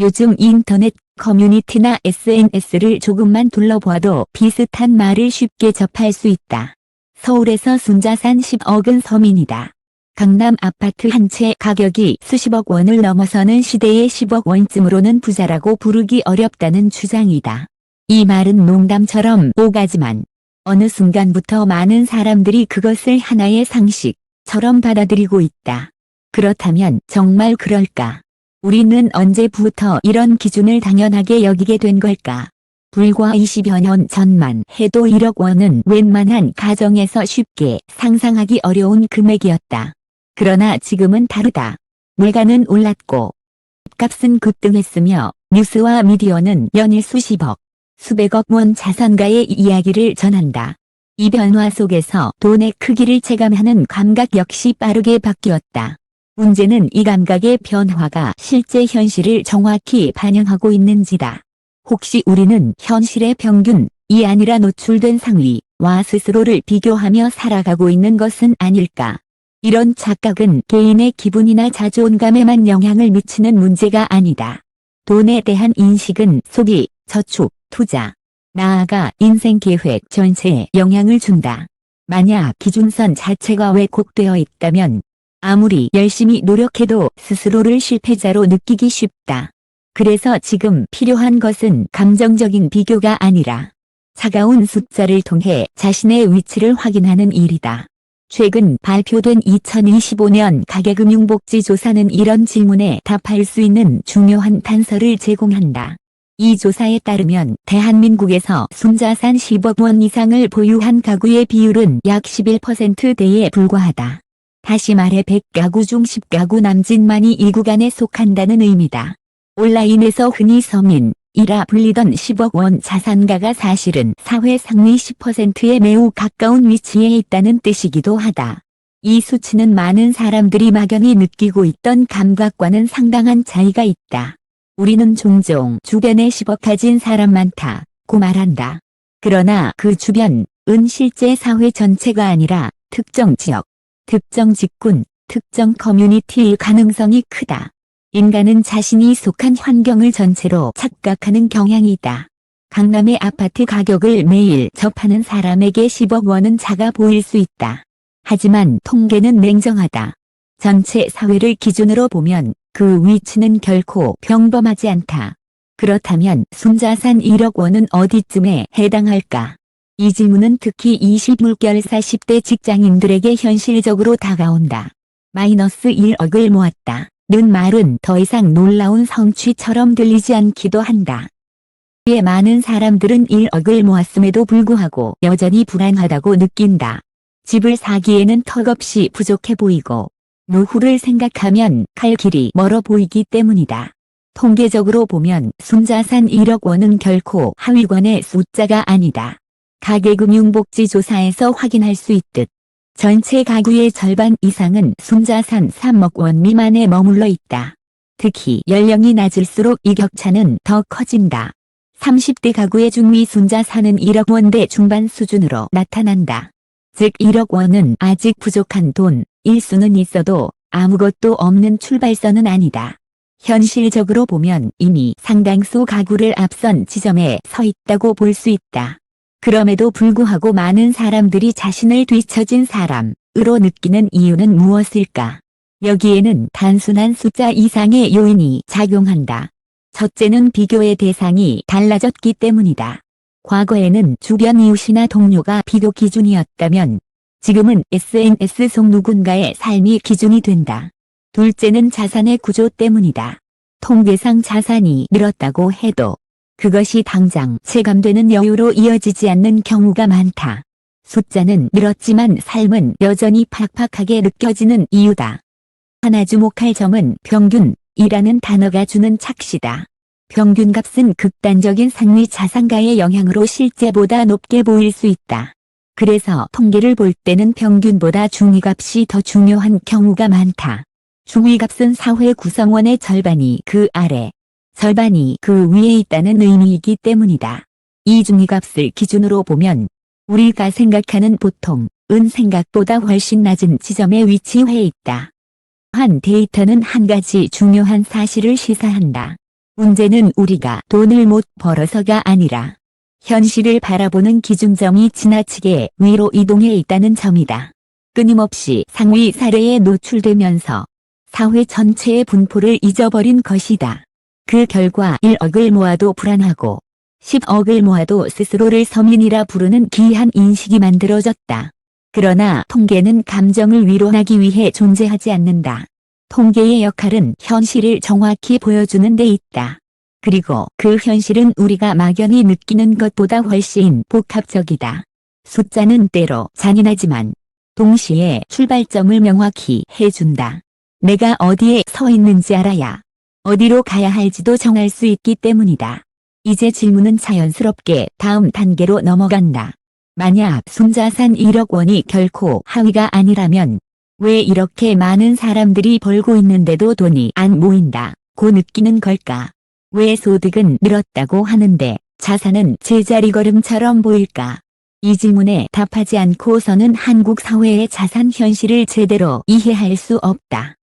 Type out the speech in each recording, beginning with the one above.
요즘 인터넷 커뮤니티나 SNS를 조금만 둘러봐도 비슷한 말을 쉽게 접할 수 있다. 서울에서 순자산 10억은 서민이다. 강남 아파트 한 채 가격이 수십억 원을 넘어서는 시대의 10억 원쯤으로는 부자라고 부르기 어렵다는 주장이다. 이 말은 농담처럼 오가지만 어느 순간부터 많은 사람들이 그것을 하나의 상식처럼 받아들이고 있다. 그렇다면 정말 그럴까? 우리는 언제부터 이런 기준을 당연하게 여기게 된 걸까? 불과 20여 년 전만 해도 1억 원은 웬만한 가정에서 쉽게 상상하기 어려운 금액이었다. 그러나 지금은 다르다. 물가는 올랐고 값은 급등했으며 뉴스와 미디어는 연일 수십억, 수백억 원 자산가의 이야기를 전한다. 이 변화 속에서 돈의 크기를 체감하는 감각 역시 빠르게 바뀌었다. 문제는 이 감각의 변화가 실제 현실을 정확히 반영하고 있는지다. 혹시 우리는 현실의 평균이 아니라 노출된 상위와 스스로를 비교하며 살아가고 있는 것은 아닐까? 이런 착각은 개인의 기분이나 자존감에만 영향을 미치는 문제가 아니다. 돈에 대한 인식은 소비, 저축, 투자, 나아가 인생 계획 전체에 영향을 준다. 만약 기준선 자체가 왜곡되어 있다면 아무리 열심히 노력해도 스스로를 실패자로 느끼기 쉽다. 그래서 지금 필요한 것은 감정적인 비교가 아니라 차가운 숫자를 통해 자신의 위치를 확인하는 일이다. 최근 발표된 2025년 가계금융복지조사는 이런 질문에 답할 수 있는 중요한 단서를 제공한다. 이 조사에 따르면 대한민국에서 순자산 10억 원 이상을 보유한 가구의 비율은 약 11%대에 불과하다. 다시 말해 100가구 중 10가구 남짓만이 이 구간에 속한다는 의미다. 온라인에서 흔히 서민이라 불리던 10억 원 자산가가 사실은 사회 상위 10%에 매우 가까운 위치에 있다는 뜻이기도 하다. 이 수치는 많은 사람들이 막연히 느끼고 있던 감각과는 상당한 차이가 있다. 우리는 종종 주변에 10억 가진 사람 많다고 말한다. 그러나 그 주변은 실제 사회 전체가 아니라 특정 지역, 특정 직군, 특정 커뮤니티일 가능성이 크다. 인간은 자신이 속한 환경을 전체로 착각하는 경향이 있다. 강남의 아파트 가격을 매일 접하는 사람에게 10억 원은 작아 보일 수 있다. 하지만 통계는 냉정하다. 전체 사회를 기준으로 보면 그 위치는 결코 평범하지 않다. 그렇다면 순자산 1억 원은 어디쯤에 해당할까? 이 질문은 특히 20물결 40대 직장인들에게 현실적으로 다가온다. -1억을 모았다. 는 말은 더 이상 놀라운 성취처럼 들리지 않기도 한다. 이에 많은 사람들은 1억을 모았음에도 불구하고 여전히 불안하다고 느낀다. 집을 사기에는 턱없이 부족해 보이고 노후를 생각하면 갈 길이 멀어 보이기 때문이다. 통계적으로 보면 순자산 1억 원은 결코 하위권의 숫자가 아니다. 가계금융복지조사에서 확인할 수 있듯 전체 가구의 절반 이상은 순자산 3억 원 미만에 머물러 있다. 특히 연령이 낮을수록 이 격차는 더 커진다. 30대 가구의 중위 순자산은 1억 원대 중반 수준으로 나타난다. 즉 1억 원은 아직 부족한 돈일 수는 있어도 아무것도 없는 출발선은 아니다. 현실적으로 보면 이미 상당수 가구를 앞선 지점에 서 있다고 볼 수 있다. 그럼에도 불구하고 많은 사람들이 자신을 뒤처진 사람으로 느끼는 이유는 무엇일까? 여기에는 단순한 숫자 이상의 요인이 작용한다. 첫째는 비교의 대상이 달라졌기 때문이다. 과거에는 주변 이웃이나 동료가 비교 기준이었다면 지금은 SNS 속 누군가의 삶이 기준이 된다. 둘째는 자산의 구조 때문이다. 통계상 자산이 늘었다고 해도 그것이 당장 체감되는 여유로 이어지지 않는 경우가 많다. 숫자는 늘었지만 삶은 여전히 팍팍하게 느껴지는 이유다. 하나 주목할 점은 평균이라는 단어가 주는 착시다. 평균값은 극단적인 상위 자산가의 영향으로 실제보다 높게 보일 수 있다. 그래서 통계를 볼 때는 평균보다 중위값이 더 중요한 경우가 많다. 중위값은 사회 구성원의 절반이 그 아래, 절반이 그 위에 있다는 의미이기 때문이다. 이 중위값을 기준으로 보면 우리가 생각하는 보통은 생각보다 훨씬 낮은 지점에 위치해 있다. 한 데이터는 한 가지 중요한 사실을 시사한다. 문제는 우리가 돈을 못 벌어서가 아니라 현실을 바라보는 기준점이 지나치게 위로 이동해 있다는 점이다. 끊임없이 상위 사례에 노출되면서 사회 전체의 분포를 잊어버린 것이다. 그 결과 1억을 모아도 불안하고 10억을 모아도 스스로를 서민이라 부르는 기이한 인식이 만들어졌다. 그러나 통계는 감정을 위로하기 위해 존재하지 않는다. 통계의 역할은 현실을 정확히 보여주는 데 있다. 그리고 그 현실은 우리가 막연히 느끼는 것보다 훨씬 복합적이다. 숫자는 때로 잔인하지만 동시에 출발점을 명확히 해준다. 내가 어디에 서 있는지 알아야 어디로 가야 할지도 정할 수 있기 때문이다. 이제 질문은 자연스럽게 다음 단계로 넘어간다. 만약 순자산 1억 원이 결코 하위가 아니라면 왜 이렇게 많은 사람들이 벌고 있는데도 돈이 안 모인다고 느끼는 걸까? 왜 소득은 늘었다고 하는데 자산은 제자리 걸음처럼 보일까? 이 질문에 답하지 않고서는 한국 사회의 자산 현실을 제대로 이해할 수 없다.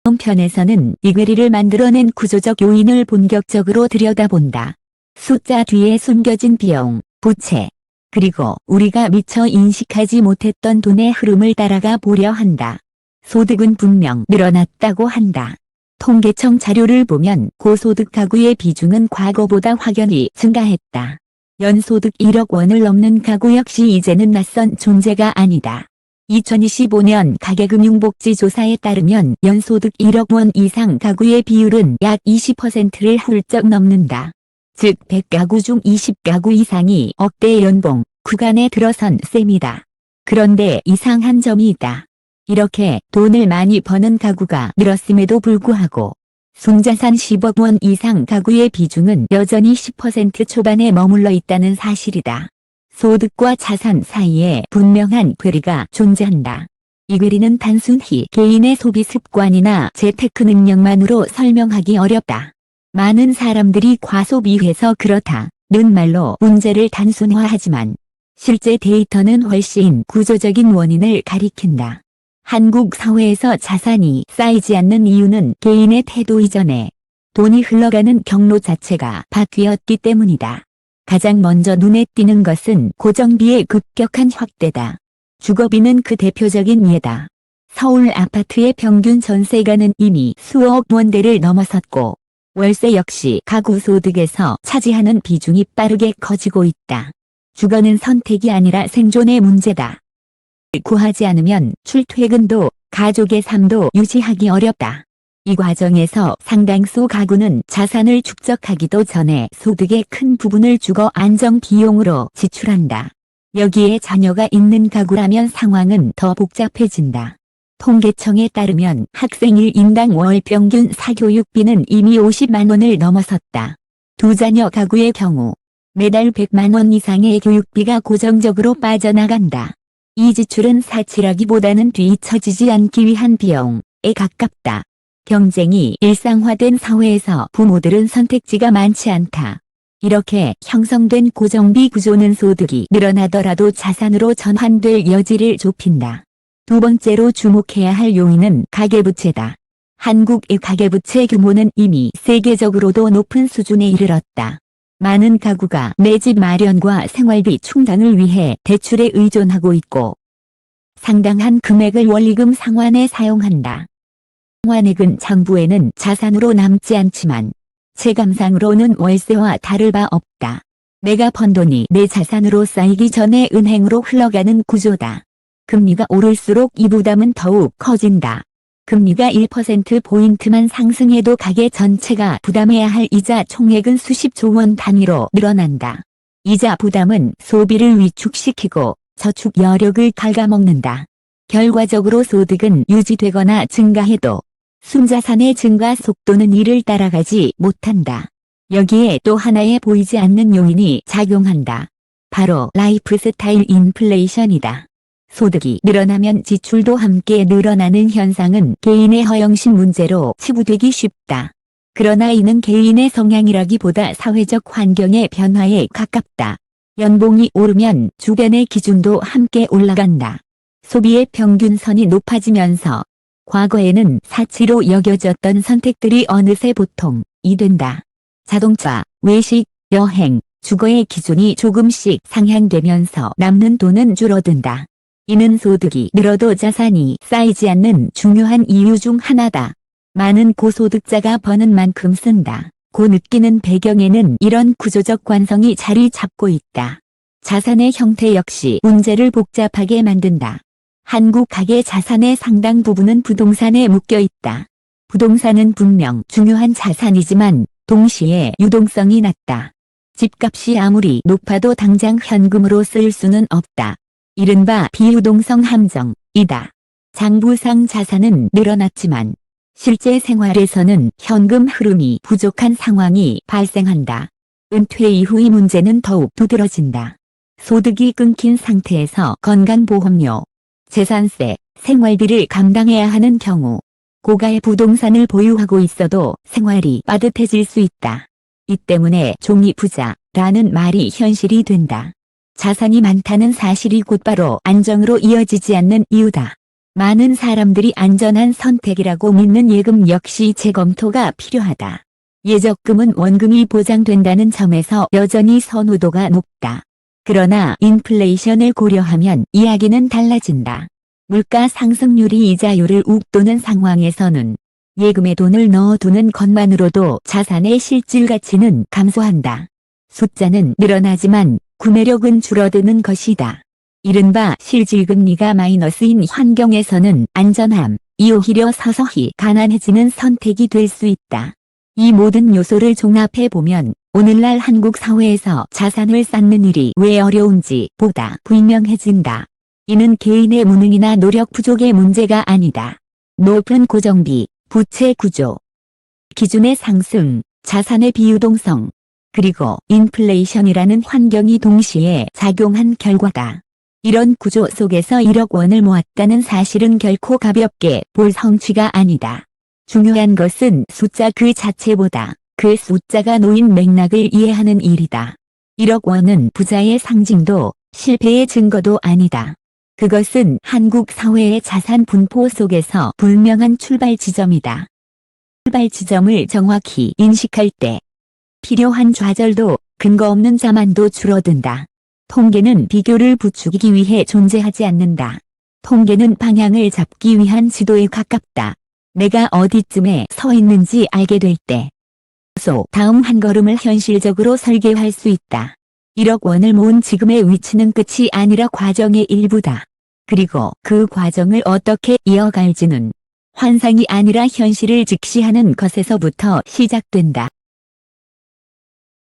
다음 편에서는 이 괴리를 만들어낸 구조적 요인을 본격적으로 들여다본다. 숫자 뒤에 숨겨진 비용, 부채, 그리고 우리가 미처 인식하지 못했던 돈의 흐름을 따라가 보려 한다. 소득은 분명 늘어났다고 한다. 통계청 자료를 보면 고소득 가구의 비중은 과거보다 확연히 증가했다. 연소득 1억 원을 넘는 가구 역시 이제는 낯선 존재가 아니다. 2025년 가계금융복지조사에 따르면 연소득 1억 원 이상 가구의 비율은 약 20%를 훌쩍 넘는다. 즉 100가구 중 20가구 이상이 억대 연봉 구간에 들어선 셈이다. 그런데 이상한 점이 있다. 이렇게 돈을 많이 버는 가구가 늘었음에도 불구하고 순자산 10억 원 이상 가구의 비중은 여전히 10% 초반에 머물러 있다는 사실이다. 소득과 자산 사이에 분명한 괴리가 존재한다. 이 괴리는 단순히 개인의 소비 습관이나 재테크 능력만으로 설명하기 어렵다. 많은 사람들이 과소비해서 그렇다는 말로 문제를 단순화하지만 실제 데이터는 훨씬 구조적인 원인을 가리킨다. 한국 사회에서 자산이 쌓이지 않는 이유는 개인의 태도 이전에 돈이 흘러가는 경로 자체가 바뀌었기 때문이다. 가장 먼저 눈에 띄는 것은 고정비의 급격한 확대다. 주거비는 그 대표적인 예다. 서울 아파트의 평균 전세가는 이미 수억 원대를 넘어섰고 월세 역시 가구 소득에서 차지하는 비중이 빠르게 커지고 있다. 주거는 선택이 아니라 생존의 문제다. 구하지 않으면 출퇴근도 가족의 삶도 유지하기 어렵다. 이 과정에서 상당수 가구는 자산을 축적하기도 전에 소득의 큰 부분을 주거 안정 비용으로 지출한다. 여기에 자녀가 있는 가구라면 상황은 더 복잡해진다. 통계청에 따르면 학생 1인당 월 평균 사교육비는 이미 50만 원을 넘어섰다. 두 자녀 가구의 경우 매달 100만 원 이상의 교육비가 고정적으로 빠져나간다. 이 지출은 사치라기보다는 뒤처지지 않기 위한 비용에 가깝다. 경쟁이 일상화된 사회에서 부모들은 선택지가 많지 않다. 이렇게 형성된 고정비 구조는 소득이 늘어나더라도 자산으로 전환될 여지를 좁힌다. 두 번째로 주목해야 할 요인은 가계부채다. 한국의 가계부채 규모는 이미 세계적으로도 높은 수준에 이르렀다. 많은 가구가 내 집 마련과 생활비 충당을 위해 대출에 의존하고 있고 상당한 금액을 원리금 상환에 사용한다. 상환액은 장부에는 자산으로 남지 않지만 체감상으로는 월세와 다를 바 없다. 내가 번 돈이 내 자산으로 쌓이기 전에 은행으로 흘러가는 구조다. 금리가 오를수록 이 부담은 더욱 커진다. 금리가 1%포인트만 상승해도 가계 전체가 부담해야 할 이자 총액은 수십조 원 단위로 늘어난다. 이자 부담은 소비를 위축시키고 저축 여력을 갉아먹는다. 결과적으로 소득은 유지되거나 증가해도 순자산의 증가 속도는 이를 따라가지 못한다. 여기에 또 하나의 보이지 않는 요인이 작용한다. 바로 라이프 스타일 인플레이션이다. 소득이 늘어나면 지출도 함께 늘어나는 현상은 개인의 허영심 문제로 치부되기 쉽다. 그러나 이는 개인의 성향이라기보다 사회적 환경의 변화에 가깝다. 연봉이 오르면 주변의 기준도 함께 올라간다. 소비의 평균선이 높아지면서 과거에는 사치로 여겨졌던 선택들이 어느새 보통이 된다. 자동차, 외식, 여행, 주거의 기준이 조금씩 상향되면서 남는 돈은 줄어든다. 이는 소득이 늘어도 자산이 쌓이지 않는 중요한 이유 중 하나다. 많은 고소득자가 버는 만큼 쓴다. 고 느끼는 배경에는 이런 구조적 관성이 자리 잡고 있다. 자산의 형태 역시 문제를 복잡하게 만든다. 한국 가계 자산의 상당 부분은 부동산에 묶여 있다. 부동산은 분명 중요한 자산이지만 동시에 유동성이 낮다. 집값이 아무리 높아도 당장 현금으로 쓸 수는 없다. 이른바 비유동성 함정이다. 장부상 자산은 늘어났지만 실제 생활에서는 현금 흐름이 부족한 상황이 발생한다. 은퇴 이후의 문제는 더욱 두드러진다. 소득이 끊긴 상태에서 건강보험료, 재산세, 생활비를 감당해야 하는 경우 고가의 부동산을 보유하고 있어도 생활이 빠듯해질 수 있다. 이 때문에 종이 부자라는 말이 현실이 된다. 자산이 많다는 사실이 곧바로 안정으로 이어지지 않는 이유다. 많은 사람들이 안전한 선택이라고 믿는 예금 역시 재검토가 필요하다. 예적금은 원금이 보장된다는 점에서 여전히 선호도가 높다. 그러나 인플레이션을 고려하면 이야기는 달라진다. 물가 상승률이 이자율을 웃도는 상황에서는 예금에 돈을 넣어두는 것만으로도 자산의 실질 가치는 감소한다. 숫자는 늘어나지만 구매력은 줄어드는 것이다. 이른바 실질금리가 마이너스인 환경에서는 안전함이 오히려 서서히 가난해지는 선택이 될 수 있다. 이 모든 요소를 종합해보면 오늘날 한국 사회에서 자산을 쌓는 일이 왜 어려운지 보다 분명해진다. 이는 개인의 무능이나 노력 부족의 문제가 아니다. 높은 고정비, 부채 구조, 기준의 상승, 자산의 비유동성, 그리고 인플레이션이라는 환경이 동시에 작용한 결과다. 이런 구조 속에서 1억 원을 모았다는 사실은 결코 가볍게 볼 성취가 아니다. 중요한 것은 숫자 그 자체보다 그 숫자가 놓인 맥락을 이해하는 일이다. 1억 원은 부자의 상징도 실패의 증거도 아니다. 그것은 한국 사회의 자산 분포 속에서 분명한 출발 지점이다. 출발 지점을 정확히 인식할 때 필요한 좌절도 근거 없는 자만도 줄어든다. 통계는 비교를 부추기기 위해 존재하지 않는다. 통계는 방향을 잡기 위한 지도에 가깝다. 내가 어디쯤에 서 있는지 알게 될 때 다음 한 걸음을 현실적으로 설계할 수 있다. 1억 원을 모은 지금의 위치는 끝이 아니라 과정의 일부다. 그리고 그 과정을 어떻게 이어갈지는 환상이 아니라 현실을 직시하는 것에서부터 시작된다.